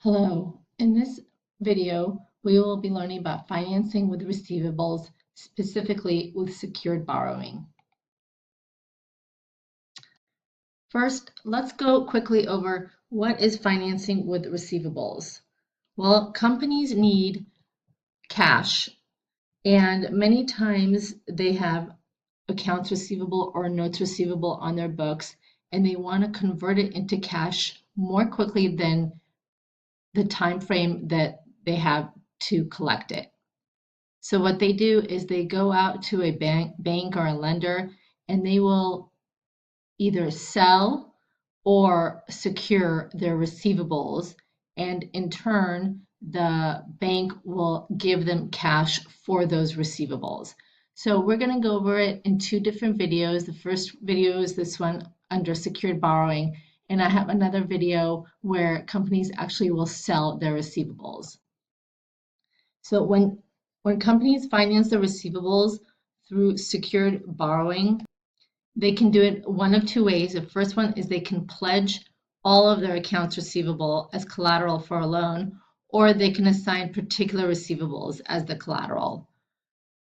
Hello. In this video, we will be learning about financing with receivables, specifically with secured borrowing. First, let's go quickly over what is financing with receivables. Well, companies need cash, and many times they have accounts receivable or notes receivable on their books, and they want to convert it into cash more quickly than the time frame that they have to collect it. So what they do is they go out to a bank or a lender, and they will either sell or secure their receivables, and in turn, the bank will give them cash for those receivables. So we're going to go over it in two different videos. The first video is this one under secured borrowing, and I have another video where companies actually will sell their receivables. So when companies finance the receivables through secured borrowing, they can do it one of two ways. The first one is they can pledge all of their accounts receivable as collateral for a loan, or they can assign particular receivables as the collateral.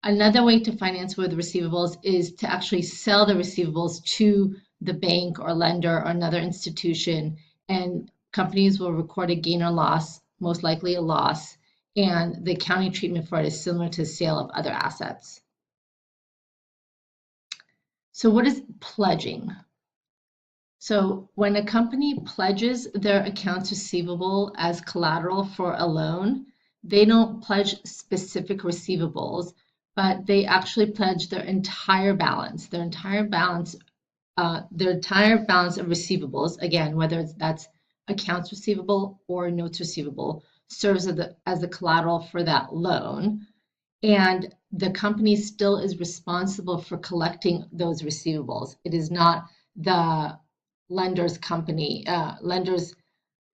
Another way to finance with receivables is to actually sell the receivables to the bank or lender or another institution, and companies will record a gain or loss, most likely a loss, and the accounting treatment for it is similar to the sale of other assets. So what is pledging? So when a company pledges their accounts receivable as collateral for a loan, they don't pledge specific receivables, but they actually pledge their entire balance, their entire balance of receivables. Again, whether that's accounts receivable or notes receivable, serves as the collateral for that loan. And the company still is responsible for collecting those receivables. It is not the lender's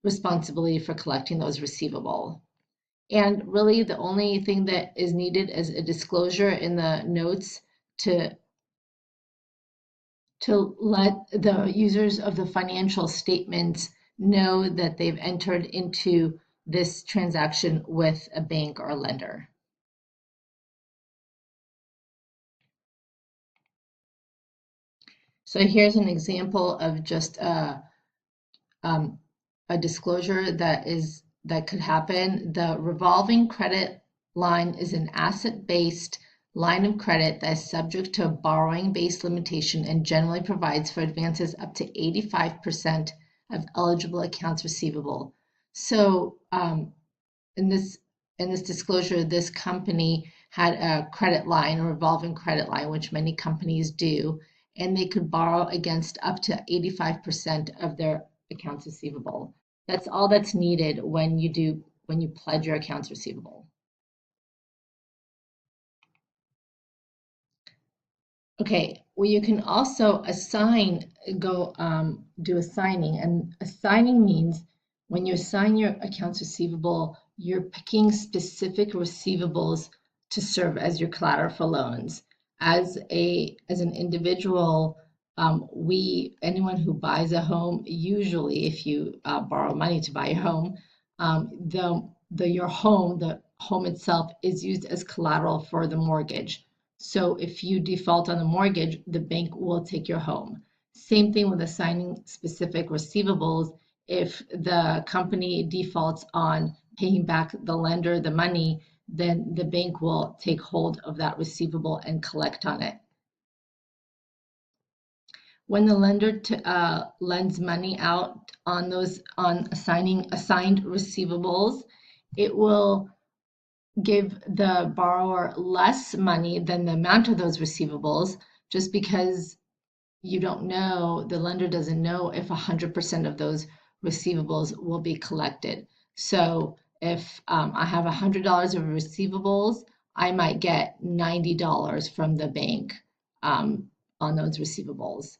responsibility for collecting those receivables. And really the only thing that is needed is a disclosure in the notes to let the users of the financial statements know that they've entered into this transaction with a bank or a lender. So here's an example of just a disclosure that could happen. The revolving credit line is an asset-based line of credit that is subject to a borrowing-based limitation and generally provides for advances up to 85% of eligible accounts receivable. So in this disclosure, this company had a credit line, a revolving credit line, which many companies do, and they could borrow against up to 85% of their accounts receivable. That's all that's needed when you pledge your accounts receivable. Okay, well, you can also do assigning, and assigning means when you assign your accounts receivable, you're picking specific receivables to serve as your collateral for loans. As an individual, anyone who buys a home, usually if you borrow money to buy a home, the home itself is used as collateral for the mortgage. So if you default on the mortgage, the bank will take your home. Same thing with assigning specific receivables. If the company defaults on paying back the lender the money, then the bank will take hold of that receivable and collect on it. When the lender lends money out on assigned receivables, it will give the borrower less money than the amount of those receivables, just because the lender doesn't know if 100% of those receivables will be collected. So if I have $100 of receivables, I might get $90 from the bank on those receivables.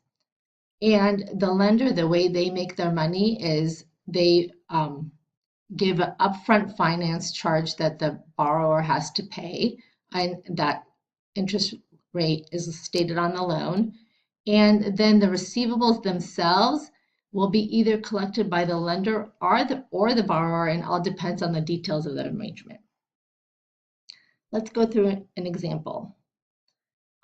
And the lender, the way they make their money is they give an upfront finance charge that the borrower has to pay, and that interest rate is stated on the loan. And then the receivables themselves, will be either collected by the lender or the borrower, and all depends on the details of the arrangement. Let's go through an example.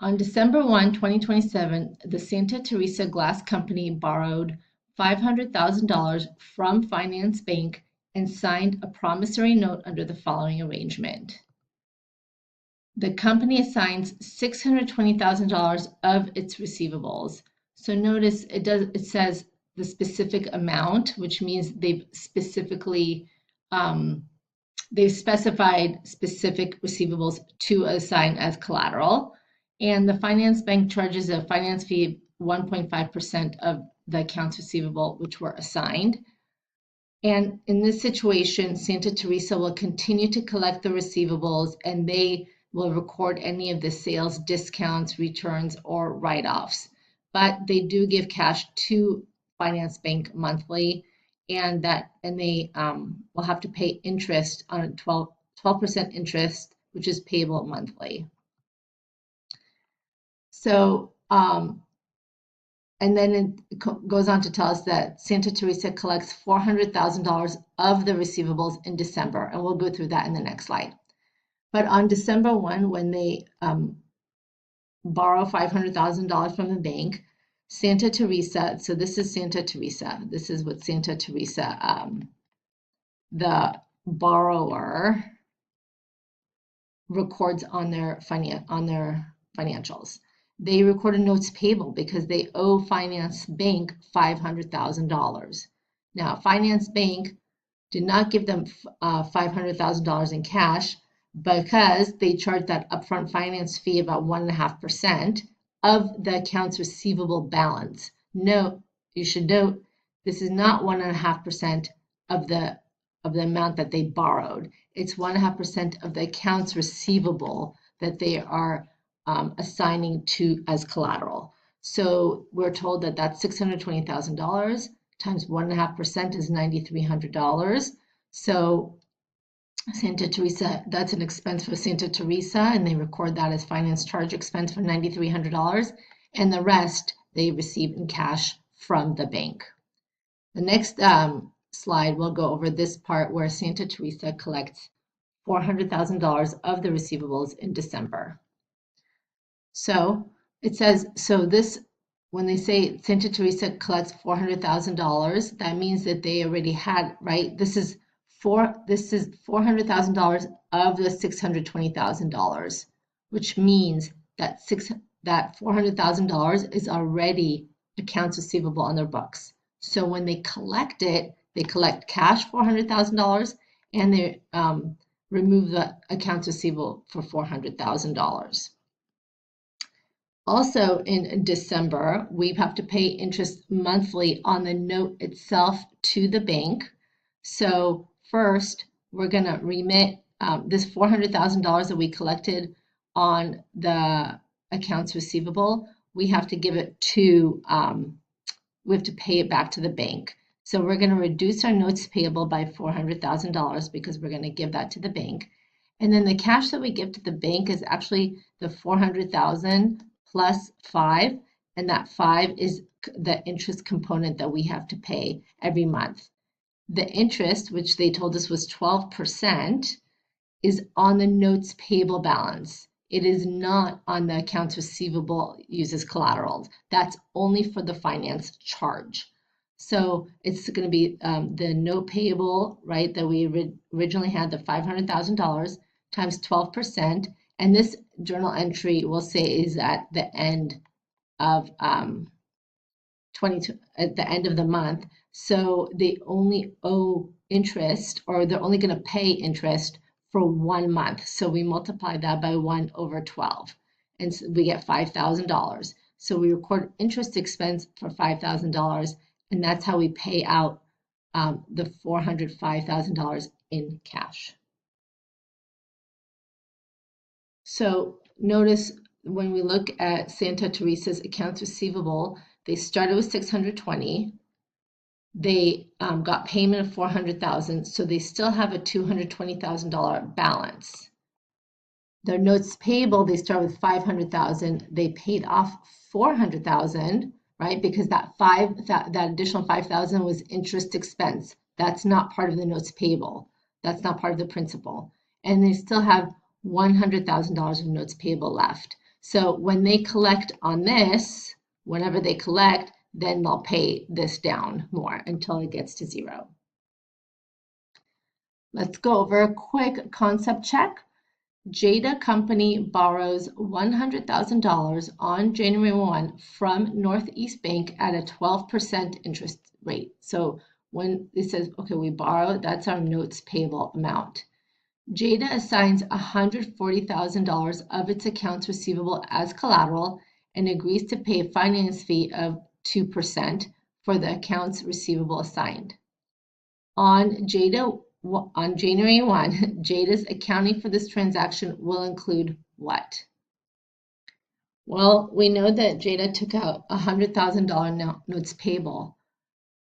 On December 1, 2027, the Santa Teresa Glass Company borrowed $500,000 from Finance Bank and signed a promissory note under the following arrangement. The company assigns $620,000 of its receivables. So notice it says the specific amount, which means they've specified specific receivables to assign as collateral. And the finance bank charges a finance fee of 1.5% of the accounts receivable which were assigned. And in this situation, Santa Teresa will continue to collect the receivables, and they will record any of the sales discounts, returns, or write-offs. But they do give cash to Finance Bank monthly, and they will have to pay interest on 12% interest, which is payable monthly. So, and then it goes on to tell us that Santa Teresa collects $400,000 of the receivables in December, and we'll go through that in the next slide. But on December 1, when they borrow $500,000 from the bank, Santa Teresa, so this is Santa Teresa, this is what Santa Teresa, the borrower, records on their financials. They recorded notes payable because they owe Finance Bank $500,000. Now, Finance Bank did not give them $500,000 in cash because they charged that upfront finance fee about 1.5% of the accounts receivable balance. No, you should note this is not 1.5% of the amount that they borrowed. It's 1.5% of the accounts receivable that they are assigning to as collateral. So we're told that that's $620,000 times 1.5% is $9,300. So Santa Teresa, that's an expense for Santa Teresa, and they record that as finance charge expense for $9,300, and the rest they receive in cash from the bank. The next slide, we'll go over this part where Santa Teresa collects $400,000 of the receivables in December. So it says, when they say Santa Teresa collects $400,000, that means that they already had, right? This is $400,000 of the $620,000, which means that $400,000 is already accounts receivable on their books. So when they collect it, they collect cash $400,000, and they remove the accounts receivable for $400,000. Also in December, we have to pay interest monthly on the note itself to the bank. So first, we're going to remit this $400,000 that we collected on the accounts receivable. We have to give it to, we have to pay it back to the bank. So we're going to reduce our notes payable by $400,000 because we're going to give that to the bank. And then the cash that we give to the bank is actually the $400,000 plus 5, and that 5 is the interest component that we have to pay every month. The interest, which they told us was 12%, is on the notes payable balance. It is not on the accounts receivable used as collateral. That's only for the finance charge. So it's going to be the note payable, right, that we originally had, the $500,000 times 12%. And this journal entry will say is at the end of at the end of the month. So they only owe interest, or they're only going to pay interest for 1 month. So we multiply that by 1 over 12, and so we get $5,000. So we record interest expense for $5,000, and that's how we pay out the $405,000 in cash. So notice when we look at Santa Teresa's accounts receivable, they started with $620. They got payment of $400,000, so they still have a $220,000 balance. Their notes payable, they start with $500,000. They paid off $400,000, right? Because that additional 5,000 was interest expense. That's not part of the notes payable. That's not part of the principal. And they still have $100,000 of notes payable left. So when they collect on this, whenever they collect, then they'll pay this down more until it gets to zero. Let's go over a quick concept check. Jada Company borrows $100,000 on January 1 from Northeast Bank at a 12% interest rate. So when it says, okay, we borrow, that's our notes payable amount. Jada assigns $140,000 of its accounts receivable as collateral and agrees to pay a finance fee of 2% for the accounts receivable assigned. On January 1, Jada's accounting for this transaction will include what? Well, we know that Jada took out $100,000 notes payable.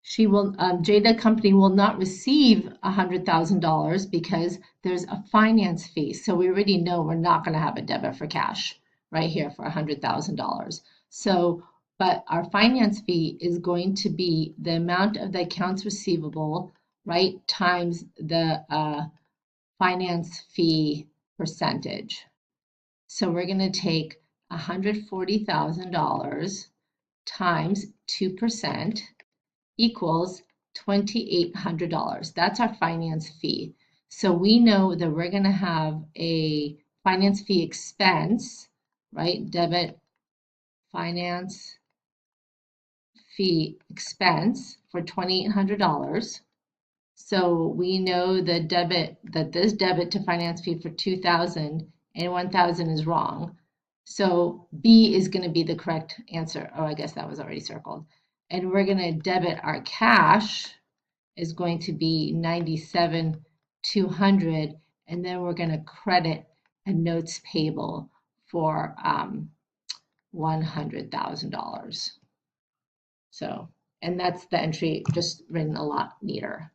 Jada Company will not receive $100,000 because there's a finance fee. So we already know we're not going to have a debit for cash right here for $100,000. So, but our finance fee is going to be the amount of the accounts receivable, right, times the finance fee percentage. So we're going to take $140,000 times 2% equals $2,800. That's our finance fee. So we know that we're going to have a finance fee expense, right? Debit finance fee expense for $2,800. So we know this debit to finance fee for 2,000 and 1,000 is wrong. So B is going to be the correct answer. Oh, I guess that was already circled. And we're going to debit our cash is going to be 97,200, and then we're going to credit a notes payable for $100,000. So, and that's the entry just written a lot neater.